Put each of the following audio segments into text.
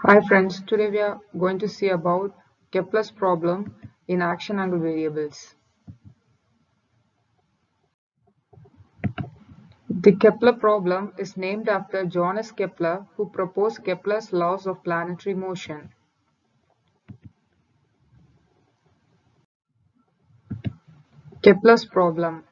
Hi friends, today we are going to see about Kepler's problem in action angle variables. The Kepler problem is named after Johannes Kepler, who proposed Kepler's laws of planetary motion. Kepler's problem.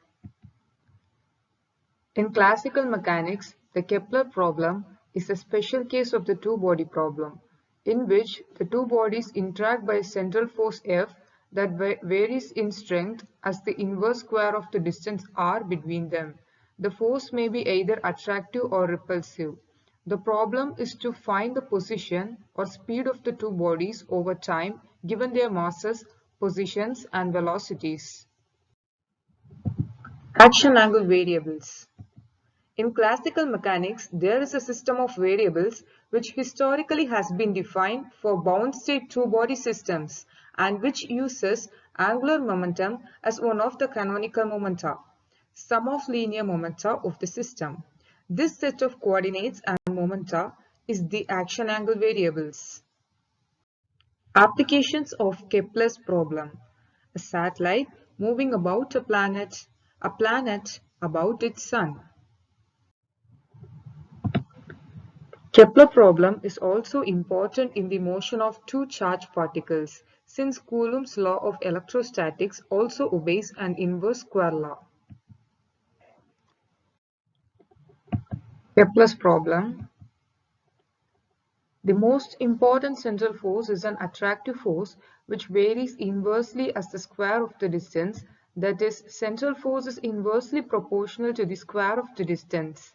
In classical mechanics, the Kepler problem is a special case of the two-body problem, in which the two bodies interact by a central force F that varies in strength as the inverse square of the distance r between them. The force may be either attractive or repulsive. The problem is to find the position or speed of the two bodies over time given their masses, positions, and velocities. Action angle variables. In classical mechanics, there is a system of variables which historically has been defined for bound-state two-body systems and which uses angular momentum as one of the canonical momenta, sum of linear momenta of the system. This set of coordinates and momenta is the action angle variables. Applications of Kepler's problem. A satellite moving about a planet about its sun. Kepler problem is also important in the motion of two charged particles, since Coulomb's law of electrostatics also obeys an inverse square law. Kepler's problem. The most important central force is an attractive force which varies inversely as the square of the distance, that is, central force is inversely proportional to the square of the distance.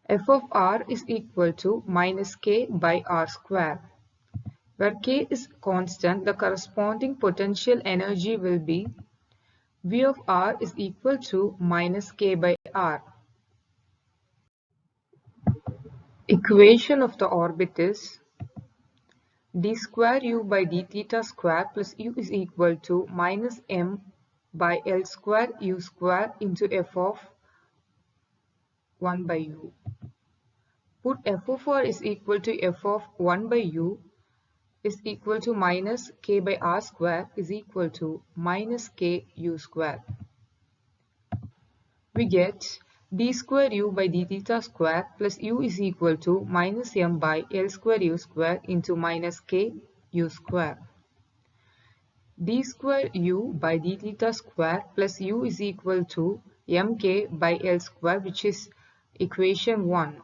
F of r is equal to minus k by r square. Where k is constant, the corresponding potential energy will be V of r is equal to minus k by r. Equation of the orbit is d square u by d theta square plus u is equal to minus m by L square u square into f of 1 by u. Put f of r is equal to f of 1 by u is equal to minus k by r square is equal to minus k u square. We get d square u by d theta square plus u is equal to minus m by L square u square into minus k u square. D square u by d theta square plus u is equal to mk by L square, which is equation 1.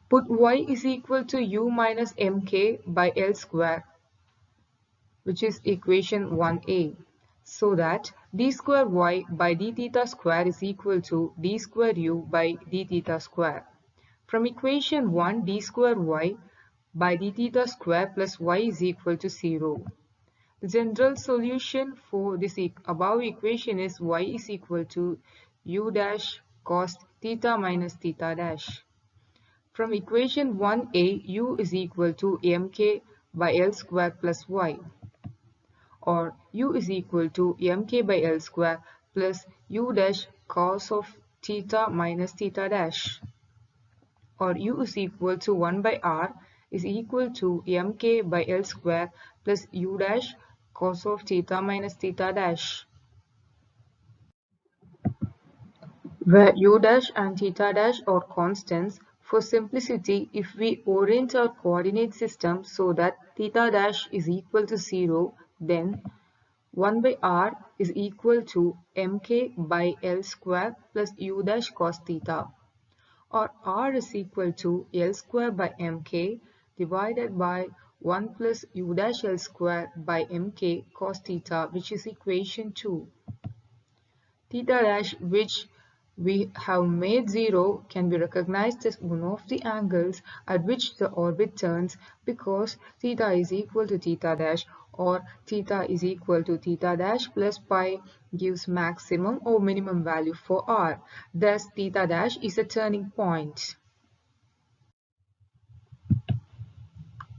Put y is equal to u minus mk by L square, which is equation 1a, so that d square y by d theta square is equal to d square u by d theta square. From equation 1, d square y by d theta square plus y is equal to 0. The general solution for this above equation is y is equal to u dash cos theta minus theta dash. From equation 1a, u is equal to mk by L square plus y, or u is equal to mk by L square plus u dash cos of theta minus theta dash, or u is equal to 1 by r is equal to mk by L square plus u dash cos of theta minus theta dash, where u dash and theta dash are constants. For simplicity, if we orient our coordinate system so that theta dash is equal to 0, then 1 by r is equal to mk by L square plus u dash cos theta, or r is equal to L square by mk divided by 1 plus u dash L square by mk cos theta, which is equation 2. Theta dash, which we have made 0, can be recognized as one of the angles at which the orbit turns, because theta is equal to theta dash, or theta is equal to theta dash plus pi gives maximum or minimum value for r. Thus, theta dash is a turning point.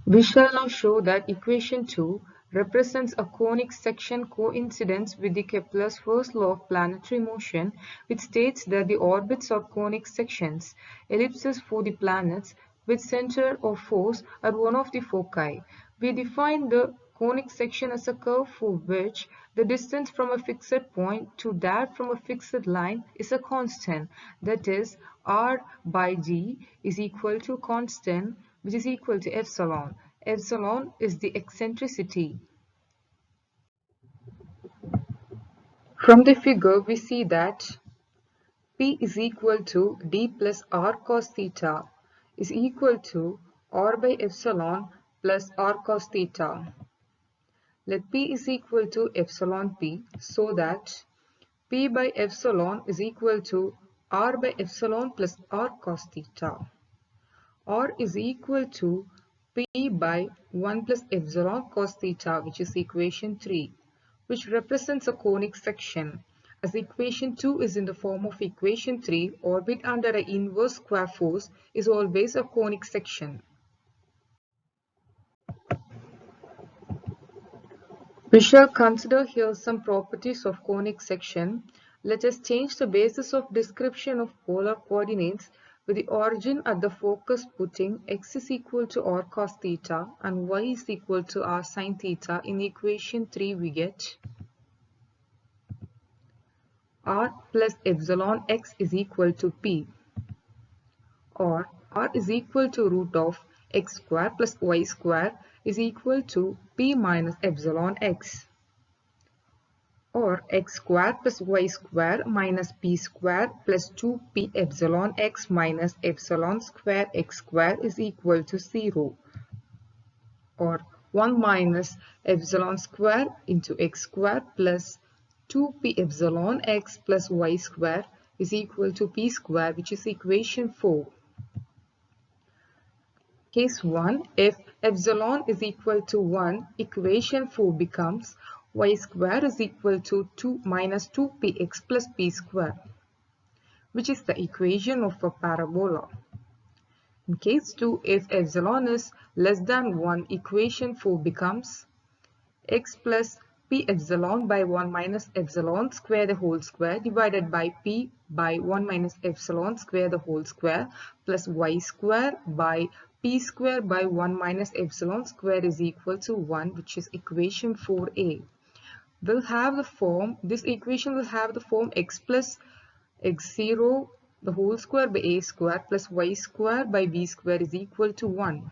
We shall now show that equation 2 represents a conic section coincidence with the Kepler's first law of planetary motion, which states that the orbits are conic sections. Ellipses for the planets with center of force are one of the foci. We define the conic section as a curve for which the distance from a fixed point to that from a fixed line is a constant. That is, r by d is equal to constant, which is equal to epsilon. Epsilon is the eccentricity. From the figure, we see that P is equal to d plus r cos theta is equal to r by epsilon plus r cos theta. Let P is equal to epsilon P so that P by epsilon is equal to r by epsilon plus r cos theta. R is equal to P by 1 plus epsilon cos theta, which is equation 3, which represents a conic section. As equation 2 is in the form of equation 3, orbit under an inverse square force is always a conic section. We shall consider here some properties of conic section. Let us change the basis of description of polar coordinates with the origin at the focus, putting x is equal to r cos theta and y is equal to r sin theta. In equation 3 we get r plus epsilon x is equal to p, or r is equal to root of x square plus y square is equal to p minus epsilon x, or x square plus y square minus p square plus 2p epsilon x minus epsilon square x square is equal to 0, or 1 minus epsilon square into x square plus 2p epsilon x plus y square is equal to p square, which is equation 4. Case 1, if epsilon is equal to 1, equation 4 becomes y square is equal to 2 minus 2px plus p square, which is the equation of a parabola. In case 2, if epsilon is less than 1, equation 4 becomes x plus p epsilon by 1 minus epsilon square the whole square divided by p by 1 minus epsilon square the whole square plus y square by p square by 1 minus epsilon square is equal to 1, which is equation 4a. This equation will have the form x plus x0 the whole square by a square plus y square by b square is equal to 1.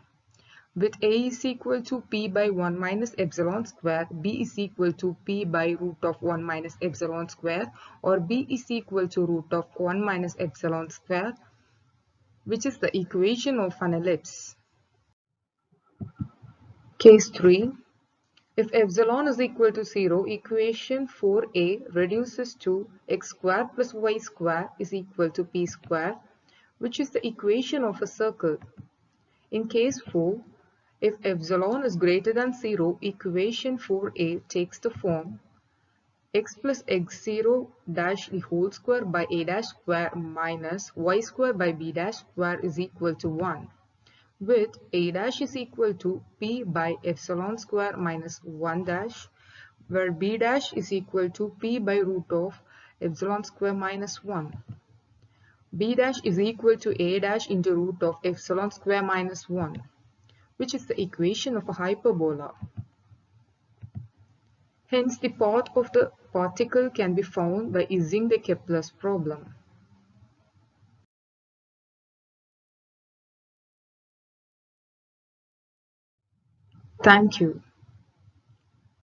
With a is equal to p by 1 minus epsilon square, b is equal to p by root of 1 minus epsilon square, or b is equal to root of 1 minus epsilon square, which is the equation of an ellipse. Case 3. If epsilon is equal to 0, equation 4a reduces to x square plus y square is equal to p square, which is the equation of a circle. In case 4, if epsilon is greater than 0, equation 4a takes the form x plus x0 dash the whole square by a dash square minus y square by b dash square is equal to 1, with a dash is equal to p by epsilon square minus 1 dash, where b dash is equal to p by root of epsilon square minus 1. B dash is equal to a dash into root of epsilon square minus 1, which is the equation of a hyperbola. Hence, the path of the particle can be found by using the Kepler's problem. Thank you.